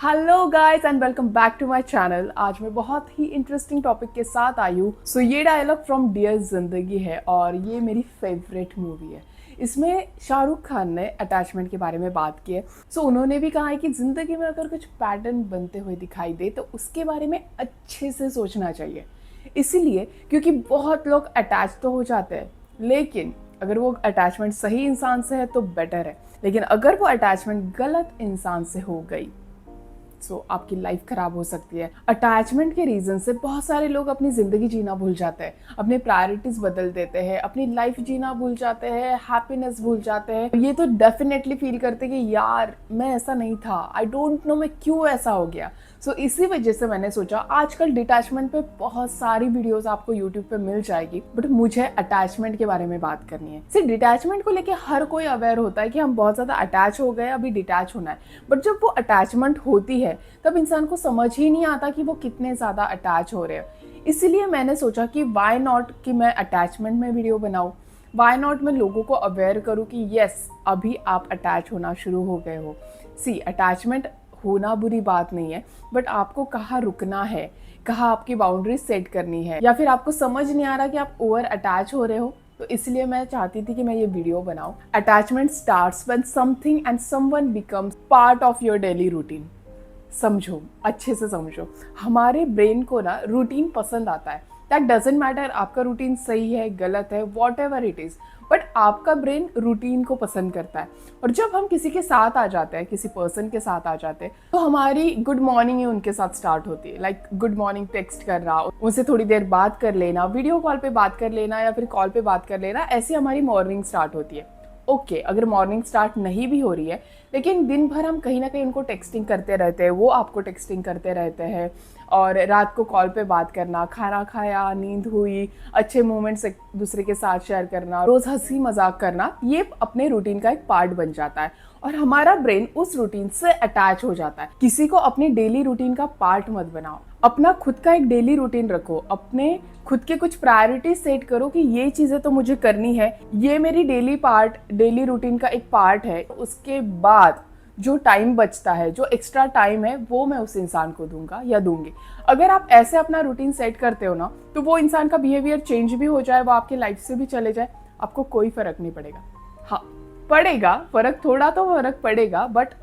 Hello guys and welcome back to my channel. आज मैं बहुत ही इंटरेस्टिंग टॉपिक के साथ आई हूँ। ये डायलॉग फ्रॉम डियर जिंदगी है और ये मेरी फेवरेट मूवी है। इसमें शाहरुख खान ने अटैचमेंट के बारे में बात की है। उन्होंने भी कहा है कि ज़िंदगी में अगर कुछ पैटर्न बनते हुए दिखाई दे तो उसके बारे में अच्छे से सोचना चाहिए। इसीलिए क्योंकि बहुत लोग अटैच तो हो जाते हैं, लेकिन अगर वो अटैचमेंट सही इंसान से है तो बेटर है, लेकिन अगर वो अटैचमेंट गलत इंसान से हो गई आपकी लाइफ खराब हो सकती है। अटैचमेंट के रीजन से बहुत सारे लोग अपनी जिंदगी जीना भूल जाते हैं, अपने प्रायोरिटीज बदल देते हैं, अपनी लाइफ जीना भूल जाते हैं, हैप्पीनेस भूल जाते हैं। ये तो डेफिनेटली फील करते हैं कि यार मैं ऐसा नहीं था, आई डोंट नो मैं क्यों ऐसा हो गया। इसी वजह से मैंने सोचा आजकल डिटैचमेंट पे बहुत सारी वीडियोस आपको यूट्यूब पे मिल जाएगी, बट मुझे अटैचमेंट के बारे में बात करनी है। सिर्फ डिटैचमेंट को लेके हर कोई अवेयर होता है कि हम बहुत ज्यादा अटैच हो गए, अभी डिटैच होना है। बट जब वो अटैचमेंट होती है तब इंसान को समझ ही नहीं आता कि वो कितने ज्यादा अटैच हो रहे हैं। इसीलिए मैंने सोचा कि वाई नॉट कि मैं अटैचमेंट में वीडियो बनाऊं, वाई नॉट मैं लोगों को अवेयर करूं कि यस अभी आप अटैच होना शुरू हो गए हो। अटैचमेंट होना बुरी बात नहीं है, बट आपको कहाँ रुकना है, कहाँ आपकी बाउंड्री सेट करनी है, या फिर आपको समझ नहीं आ रहा कि आप ओवर अटैच हो रहे हो। तो इसलिए मैं चाहती थी कि मैं ये वीडियो बनाऊं। Attachment starts when something and someone becomes part of your daily routine. समझो, अच्छे से समझो। हमारे ब्रेन को ना रूटीन पसंद आता है। दैट डजेंट मैटर आपका रूटीन सही है गलत है, what ever it is, but आपका ब्रेन रूटीन को पसंद करता है। और जब हम किसी के साथ आ जाते हैं, किसी पर्सन के साथ आ जाते हैं, तो हमारी गुड मॉर्निंग ही उनके साथ स्टार्ट होती है। लाइक गुड मॉर्निंग टेक्स्ट करना, उनसे थोड़ी देर बात कर लेना, वीडियो कॉल पे बात कर लेना या फिर कॉल पे बात कर लेना, ऐसी हमारी मॉर्निंग स्टार्ट होती है। ओके, अगर मॉर्निंग स्टार्ट नहीं भी हो रही है, लेकिन दिन भर हम कहीं ना कहीं उनको टेक्सटिंग करते रहते हैं, वो आपको टेक्सटिंग करते रहते हैं, और रात को कॉल पे बात करना, खाना खाया, नींद हुई, अच्छे मोमेंट्स एक दूसरे के साथ शेयर करना, रोज हंसी मजाक करना, ये अपने रूटीन का एक पार्ट बन जाता है और हमारा ब्रेन उस रूटीन से अटैच हो जाता है। किसी को अपनी डेली रूटीन का पार्ट मत बनाओ, अपना खुद का एक डेली रूटीन रखो, अपने खुद के कुछ प्रायोरिटी सेट करो कि ये चीजें तो मुझे करनी है, ये मेरी डेली रूटीन का एक पार्ट है। उसके बाद जो टाइम बचता है, जो एक्स्ट्रा टाइम है, वो मैं उस इंसान को दूंगा या दूंगी। अगर आप ऐसे अपना रूटीन सेट करते हो ना, तो वो इंसान का बिहेवियर चेंज भी हो जाए, वो आपके लाइफ से भी चले जाए, आपको कोई फर्क नहीं पड़ेगा। हाँ, पड़ेगा फर्क, थोड़ा तो फर्क पड़ेगा, बट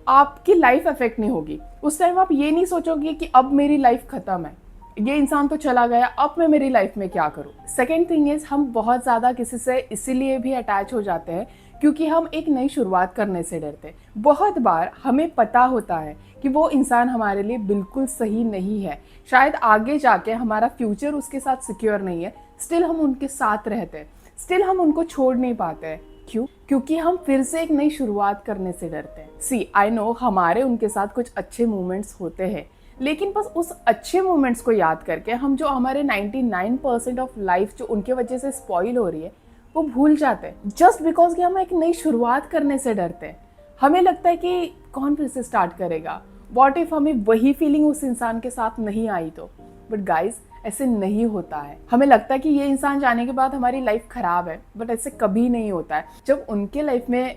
आपकी लाइफ अफेक्ट नहीं होगी। उस टाइम आप ये नहीं सोचोगे कि अब मेरी लाइफ खत्म है, ये इंसान तो चला गया, अब मैं मेरी लाइफ में क्या करूं। सेकेंड थिंग इज, हम बहुत ज्यादा किसी से इसीलिए भी अटैच हो जाते हैं क्योंकि हम एक नई शुरुआत करने से डरते हैं। बहुत बार हमें पता होता है कि वो इंसान हमारे लिए बिल्कुल सही नहीं है, शायद आगे जाके हमारा फ्यूचर उसके साथ सिक्योर नहीं है, स्टिल हम उनके साथ रहते हैं, स्टिल हम उनको छोड़ नहीं पाते हैं। क्यों? क्योंकि हम फिर से एक नई शुरुआत करने से डरते हैं। आई नो हमारे उनके साथ कुछ अच्छे मोमेंट्स होते हैं, लेकिन बस उस अच्छे मोमेंट्स को याद करके हम जो हमारे 99% ऑफ लाइफ जो उनके वजह से स्पॉइल हो रही है वो भूल जाते हैं, जस्ट बिकॉज कि हम एक नई शुरुआत करने से डरते हैं। हमें लगता है कि कौन फिर से स्टार्ट करेगा, व्हाट इफ हमें वही फीलिंग उस इंसान के साथ नहीं आई तो। बट गाइज, ऐसे नहीं होता है। हमें लगता है कि ये इंसान जाने के बाद हमारी लाइफ खराब है, बट ऐसे कभी नहीं होता है। जब उनके लाइफ में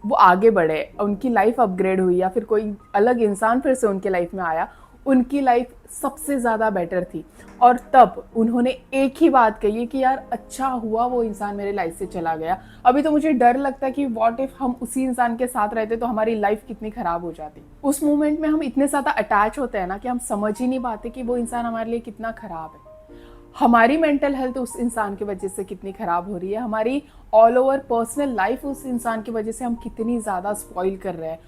वो आगे बढ़े, उनकी लाइफ अपग्रेड हुई, या फिर कोई अलग इंसान फिर से उनके लाइफ में आया, उनकी लाइफ सबसे ज़्यादा बेटर थी, और तब उन्होंने एक ही बात कही है कि यार अच्छा हुआ वो इंसान मेरे लाइफ से चला गया। अभी तो मुझे डर लगता है कि व्हाट इफ हम उसी इंसान के साथ रहते तो हमारी लाइफ कितनी खराब हो जाती। उस मोमेंट में हम इतने ज़्यादा अटैच होते हैं ना कि हम समझ ही नहीं पाते कि वो इंसान हमारे लिए कितना खराब है। हमारी मेंटल हेल्थ उस इंसान की वजह से कितनी खराब हो रही है, हमारी ऑल ओवर पर्सनल लाइफ उस इंसान की वजह से हम कितनी ज़्यादा स्पॉइल कर रहे हैं,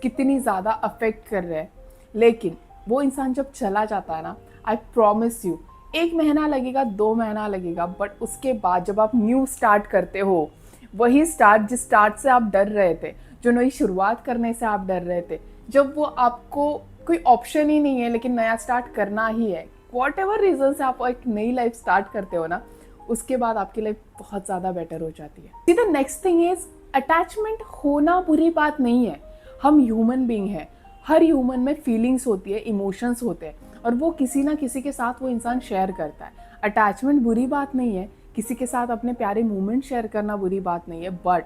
कितनी ज़्यादा अफेक्ट कर रहे हैं। लेकिन वो इंसान जब चला जाता है ना, आई प्रॉमिस यू, 1 महीना लगेगा, 2 महीना लगेगा, बट उसके बाद जब आप न्यू स्टार्ट करते हो, वही स्टार्ट जिस स्टार्ट से आप डर रहे थे, जो नई शुरुआत करने से आप डर रहे थे, जब वो आपको कोई ऑप्शन ही नहीं है लेकिन नया स्टार्ट करना ही है, वॉट एवर रीजन से आप एक नई लाइफ स्टार्ट करते हो ना, उसके बाद आपकी लाइफ बहुत ज़्यादा बेटर हो जाती है। The next thing is, attachment होना बुरी बात नहीं है। हम ह्यूमन बीइंग हैं, हर ह्यूमन में फीलिंग्स होती है, इमोशंस होते हैं, और वो किसी ना किसी के साथ वो इंसान शेयर करता है। अटैचमेंट बुरी बात नहीं है, किसी के साथ अपने प्यारे मोमेंट शेयर करना बुरी बात नहीं है, बट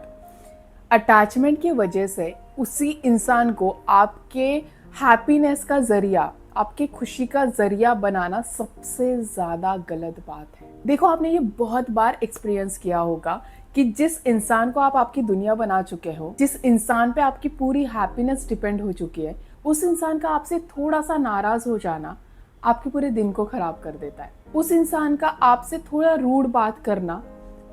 अटैचमेंट की वजह से उसी इंसान को आपके हैप्पीनेस का जरिया, आपके खुशी का जरिया बनाना सबसे ज़्यादा गलत बात है। देखो, आपने ये बहुत बार एक्सपीरियंस किया होगा कि जिस इंसान को आप आपकी दुनिया बना चुके हो, जिस इंसान पे आपकी पूरी हैप्पीनेस डिपेंड हो चुकी है, उस इंसान का आपसे थोड़ा सा नाराज़ हो जाना आपके पूरे दिन को ख़राब कर देता है। उस इंसान का आपसे थोड़ा रूड बात करना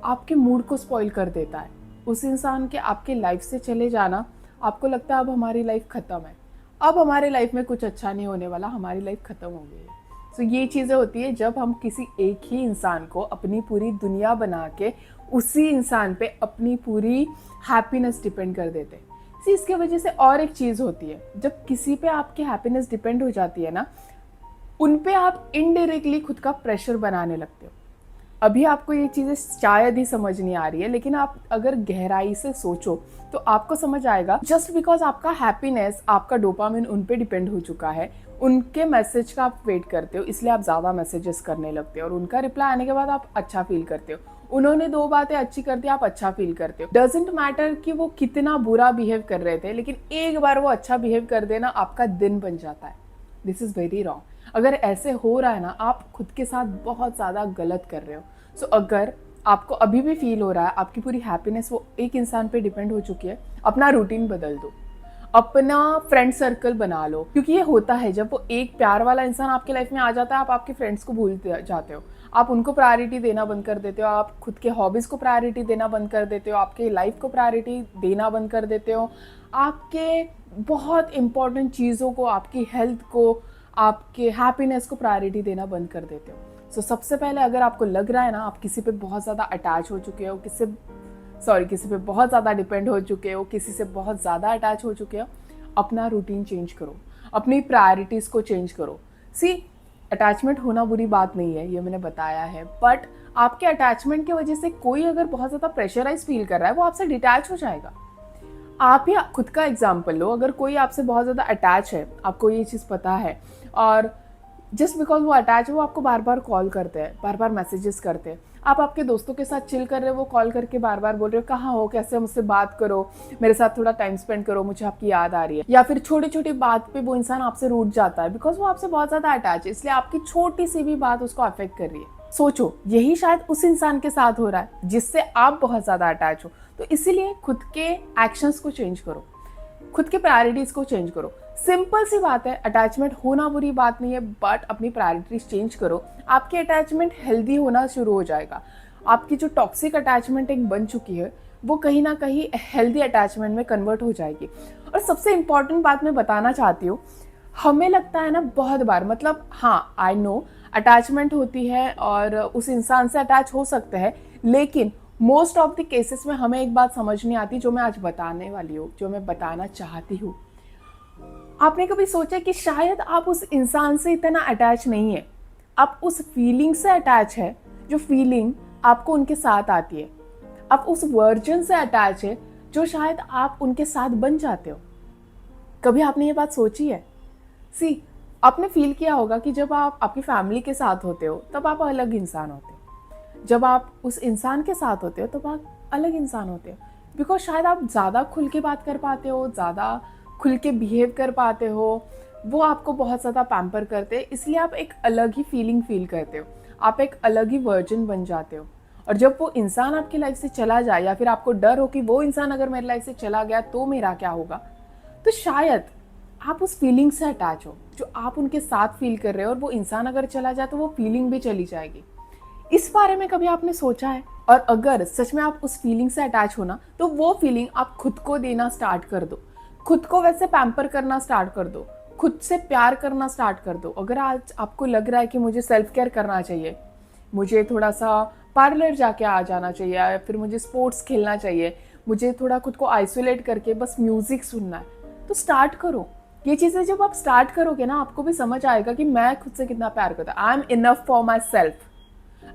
आपके मूड को स्पॉइल कर देता है। उस इंसान के आपके लाइफ से चले जाना, आपको लगता है अब हमारी लाइफ ख़त्म है, अब हमारे लाइफ में कुछ अच्छा नहीं होने वाला, हमारी लाइफ ख़त्म हो गई है। तो ये चीज़ें होती है जब हम किसी एक ही इंसान को अपनी पूरी दुनिया बना के उसी इंसान पे अपनी पूरी हैप्पीनेस डिपेंड कर देते हैं। इसकी वजह से और एक चीज़ होती है, जब किसी पे आपकी हैप्पीनेस डिपेंड हो जाती है ना, उन पे आप इनडायरेक्टली खुद का प्रेशर बनाने लगते हो। अभी आपको ये चीज़ें शायद ही समझ नहीं आ रही है, लेकिन आप अगर गहराई से सोचो तो आपको समझ आएगा। जस्ट बिकॉज आपका हैप्पीनेस, आपका डोपामिन उन पे डिपेंड हो चुका है, उनके मैसेज का आप वेट करते हो, इसलिए आप ज़्यादा मैसेजेस करने लगते हो और उनका रिप्लाई आने के बाद आप अच्छा फील करते हो। उन्होंने 2 बातें अच्छी कर दी, आप अच्छा फील करते हो। डजेंट मैटर कि वो कितना बुरा बिहेव कर रहे थे, लेकिन एक बार वो अच्छा बिहेव कर देना आपका दिन बन जाता है। This is very wrong. अगर ऐसे हो रहा है ना, आप खुद के साथ बहुत ज़्यादा गलत कर रहे हो। सो अगर आपको अभी भी फील हो रहा है आपकी पूरी हैप्पीनेस वो एक इंसान पे डिपेंड हो चुकी है, अपना रूटीन बदल दो, अपना फ्रेंड सर्कल बना लो। क्योंकि ये होता है, जब वो एक प्यार वाला इंसान आपके लाइफ में आ जाता है, आप आपके फ्रेंड्स को भूल जाते हो, आप उनको प्रायोरिटी देना बंद कर देते हो, आप खुद के हॉबीज़ को प्रायोरिटी देना बंद कर देते हो, आपके लाइफ को प्रायोरिटी देना बंद कर देते हो, आपके बहुत इंपॉर्टेंट चीज़ों को, आपकी हेल्थ को, आपके हैप्पीनेस को प्रायोरिटी देना बंद कर देते हो। सो सबसे पहले अगर आपको लग रहा है ना आप किसी पे बहुत ज़्यादा अटैच हो चुके हो, किसी पे बहुत ज़्यादा डिपेंड हो चुके हो, किसी से बहुत ज़्यादा अटैच हो चुके हो, अपना रूटीन चेंज करो, अपनी प्रायोरिटीज़ को चेंज करो। सी, अटैचमेंट होना बुरी बात नहीं है, ये मैंने बताया है, बट आपके अटैचमेंट की वजह से कोई अगर बहुत ज़्यादा प्रेशराइज फील कर रहा है, वो आपसे डिटैच हो जाएगा। आप ही खुद का एग्जाम्पल लो, अगर कोई आपसे बहुत ज़्यादा अटैच है, आपको ये चीज़ पता है, और जस्ट बिकॉज वो अटैच है, वो आपको बार बार कॉल करते हैं, बार बार मैसेजेस करते हैं, आप आपके दोस्तों के साथ चिल कर रहे हो, वो कॉल करके बार बार बोल रहे हो कहाँ हो, कैसे, मुझसे बात करो, मेरे साथ थोड़ा टाइम स्पेंड करो, मुझे आपकी याद आ रही है। या फिर छोटी छोटी बात पे वो इंसान आपसे रूठ जाता है बिकॉज वो आपसे बहुत ज़्यादा अटैच है, इसलिए आपकी छोटी सी भी बात उसको अफेक्ट कर रही है। सोचो, यही शायद उस इंसान के साथ हो रहा है जिससे आप बहुत ज़्यादा अटैच हो। तो इसीलिए खुद के एक्शंस को चेंज करो, खुद के प्रायोरिटीज को चेंज करो। सिंपल सी बात है, अटैचमेंट होना बुरी बात नहीं है, बट अपनी प्रायोरिटीज चेंज करो, आपकी अटैचमेंट हेल्दी होना शुरू हो जाएगा। आपकी जो टॉक्सिक अटैचमेंट एक बन चुकी है, वो कहीं ना कहीं हेल्दी अटैचमेंट में कन्वर्ट हो जाएगी। और सबसे इंपॉर्टेंट बात मैं बताना चाहती हूँ, हमें लगता है ना बहुत बार, मतलब हाँ, आई नो अटैचमेंट होती है और उस इंसान से अटैच हो सकते हैं, लेकिन मोस्ट ऑफ द केसेस में हमें एक बात समझ नहीं आती, जो मैं आज बताने वाली हूँ, जो मैं बताना चाहती हूँ। आपने कभी सोचा कि शायद आप उस इंसान से इतना अटैच नहीं है, आप उस फीलिंग से अटैच है, जो फीलिंग आपको उनके साथ आती है। आप उस वर्जन से अटैच है जो शायद आप उनके साथ बन जाते हो। कभी आपने ये बात सोची है? सी, आपने फील किया होगा कि जब आप आपकी फैमिली के साथ होते हो तब आप अलग इंसान होते हो, जब आप उस इंसान के साथ होते हो तब आप अलग इंसान होते हो। बिकॉज शायद आप ज़्यादा खुल के बात कर पाते हो, ज़्यादा खुल के बिहेव कर पाते हो, वो आपको बहुत ज़्यादा पैम्पर करते हैं, इसलिए आप एक अलग ही फीलिंग फील करते हो, आप एक अलग ही वर्जन बन जाते हो। और जब वो इंसान आपकी लाइफ से चला जाए, या फिर आपको डर हो कि वो इंसान अगर मेरी लाइफ से चला गया तो मेरा क्या होगा, तो शायद आप उस फीलिंग से अटैच हो जो आप उनके साथ फील कर रहे हो, और वो इंसान अगर चला जाए तो वो फीलिंग भी चली जाएगी। इस बारे में कभी आपने सोचा है? और अगर सच में आप उस फीलिंग से अटैच हो ना, तो वो फीलिंग आप खुद को देना स्टार्ट कर दो, खुद को वैसे पैम्पर करना स्टार्ट कर दो, खुद से प्यार करना स्टार्ट कर दो। अगर आज आपको लग रहा है कि मुझे सेल्फ केयर करना चाहिए, मुझे थोड़ा सा पार्लर जाके आ जाना चाहिए, या फिर मुझे स्पोर्ट्स खेलना चाहिए, मुझे थोड़ा खुद को आइसोलेट करके बस म्यूजिक सुनना है, तो स्टार्ट करो। ये चीज़ें जब आप स्टार्ट करोगे ना, आपको भी समझ आएगा कि मैं खुद से कितना प्यार करता हूँ। I am enough for my self.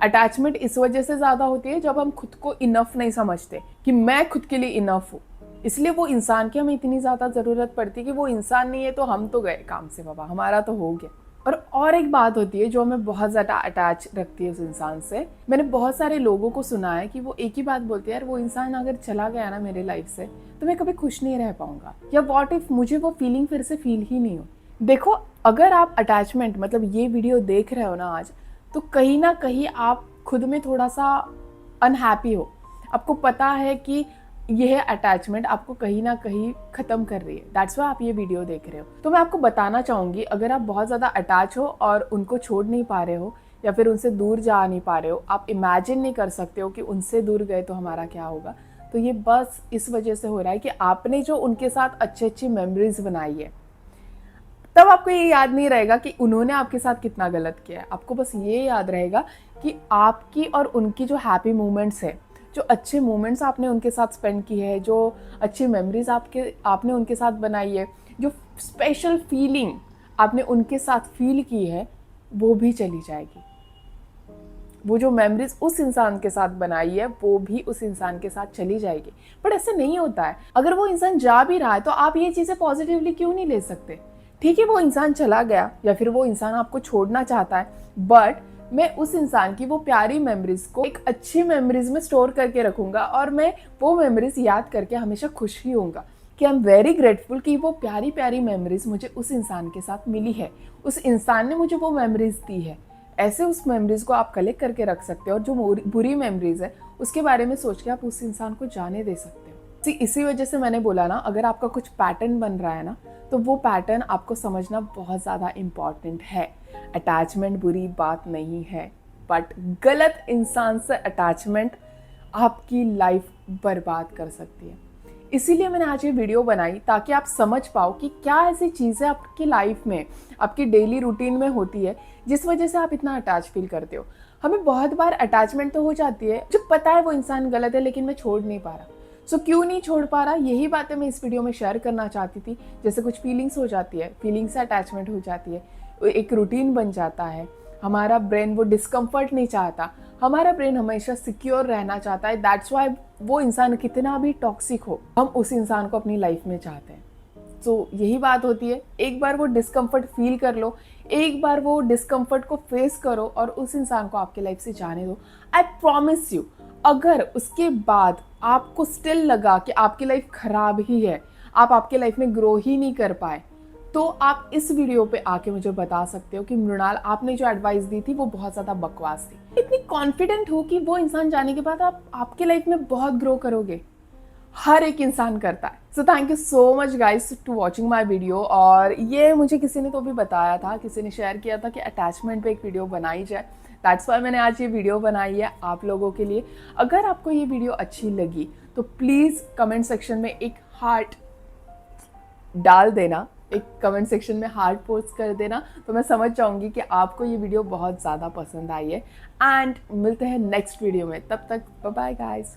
Attachment इस वजह से ज़्यादा होती है जब हम खुद को इनफ नहीं समझते कि मैं खुद के लिए इनफ हूँ, इसलिए वो इंसान की हमें इतनी ज़्यादा ज़रूरत पड़ती है कि वो इंसान नहीं है तो हम तो गए काम से, बाबा हमारा तो हो गया। और एक बात होती है जो हमें बहुत ज़्यादा अटैच रखती है उस इंसान से। मैंने बहुत सारे लोगों को सुना है कि वो एक ही बात बोलते हैं, यार वो इंसान अगर चला गया ना मेरे लाइफ से तो मैं कभी खुश नहीं रह पाऊंगा, या व्हाट इफ मुझे वो फीलिंग फिर से फील ही नहीं हो। देखो, अगर आप अटैचमेंट मतलब ये वीडियो देख रहे हो ना आज, तो कहीं ना कहीं आप खुद में थोड़ा सा अनहैप्पी हो। आपको पता है कि यह अटैचमेंट आपको कहीं ना कहीं ख़त्म कर रही है, दैट्स वाई आप ये वीडियो देख रहे हो। तो मैं आपको बताना चाहूँगी, अगर आप बहुत ज़्यादा अटैच हो और उनको छोड़ नहीं पा रहे हो या फिर उनसे दूर जा नहीं पा रहे हो, आप इमेजिन नहीं कर सकते हो कि उनसे दूर गए तो हमारा क्या होगा, तो ये बस इस वजह से हो रहा है कि आपने जो उनके साथ अच्छी अच्छी मेमोरीज बनाई है, तब आपको ये याद नहीं रहेगा कि उन्होंने आपके साथ कितना गलत किया है। आपको बस ये याद रहेगा कि आपकी और उनकी जो हैप्पी मोमेंट्स है, जो अच्छे मोमेंट्स आपने उनके साथ स्पेंड की है, जो अच्छी मेमोरीज आपने उनके साथ बनाई है, जो स्पेशल फीलिंग आपने उनके साथ फील की है, वो भी चली जाएगी। वो जो मेमोरीज उस इंसान के साथ बनाई है वो भी उस इंसान के साथ चली जाएगी। बट ऐसे नहीं होता है। अगर वो इंसान जा भी रहा है तो आप ये चीज़ें पॉजिटिवली क्यों नहीं ले सकते? ठीक है, वो इंसान चला गया या फिर वो इंसान आपको छोड़ना चाहता है, बट मैं उस इंसान की वो प्यारी मेमोरीज को एक अच्छी मेमोरीज में स्टोर करके रखूंगा और मैं वो मेमोरीज याद करके हमेशा खुश ही होऊंगा कि आई एम वेरी ग्रेटफुल कि वो प्यारी प्यारी मेमोरीज मुझे उस इंसान के साथ मिली है, उस इंसान ने मुझे वो मेमोरीज दी है। ऐसे उस मेमोरीज को आप कलेक्ट करके रख सकते हो और जो बुरी मेमोरीज है उसके बारे में सोच के आप उस इंसान को जाने दे सकते हो। इसी वजह से मैंने बोला ना, अगर आपका कुछ पैटर्न बन रहा है ना, तो वो पैटर्न आपको समझना बहुत ज़्यादा इम्पॉर्टेंट है। अटैचमेंट बुरी बात नहीं है, बट गलत इंसान से अटैचमेंट आपकी लाइफ बर्बाद कर सकती है। इसीलिए मैंने आज ये वीडियो बनाई ताकि आप समझ पाओ कि क्या ऐसी चीज़ें आपकी लाइफ में, आपकी डेली रूटीन में होती है जिस वजह से आप इतना अटैच फील करते हो। हमें बहुत बार अटैचमेंट तो हो जाती है जो पता है वो इंसान गलत है लेकिन मैं छोड़ नहीं पा रहा। सो क्यों नहीं छोड़ पा रहा, यही बातें मैं इस वीडियो में शेयर करना चाहती थी। जैसे कुछ फीलिंग्स हो जाती है, फीलिंग्स से अटैचमेंट हो जाती है, एक रूटीन बन जाता है, हमारा ब्रेन वो डिस्कम्फर्ट नहीं चाहता, हमारा ब्रेन हमेशा सिक्योर रहना चाहता है। दैट्स वाई वो इंसान कितना भी टॉक्सिक हो, हम उस इंसान को अपनी लाइफ में चाहते हैं। तो यही बात होती है, एक बार वो डिस्कम्फर्ट फील कर लो, एक बार वो डिस्कम्फर्ट को फेस करो और उस इंसान को आपके लाइफ से जाने दो। आई प्रॉमिस यू, अगर उसके बाद आपको स्टिल लगा कि आपकी लाइफ खराब ही है, आप आपके लाइफ में ग्रो ही नहीं कर पाए, तो आप इस वीडियो पे आके मुझे बता सकते हो कि मृणाल, आपने जो एडवाइस दी थी वो बहुत ज़्यादा बकवास थी। इतनी कॉन्फिडेंट हो कि वो इंसान जाने के बाद आप आपके लाइफ में बहुत ग्रो करोगे। हर एक इंसान करता है। So thank you so much guys to watching my video. और ये मुझे किसी ने तो भी बताया था, किसी ने शेयर किया था कि अटैचमेंट पे एक वीडियो बनाई जाए। दैट्स वाई मैंने आज ये वीडियो बनाई है आप लोगों के लिए। अगर आपको ये वीडियो अच्छी लगी तो प्लीज़ कमेंट सेक्शन में एक हार्ट डाल देना, एक कमेंट सेक्शन में हार्ट पोस्ट कर देना, तो मैं समझ जाऊंगी कि आपको ये वीडियो बहुत ज़्यादा पसंद आई है। एंड मिलते हैं नेक्स्ट वीडियो में, तब तक बाय बाय गाइस।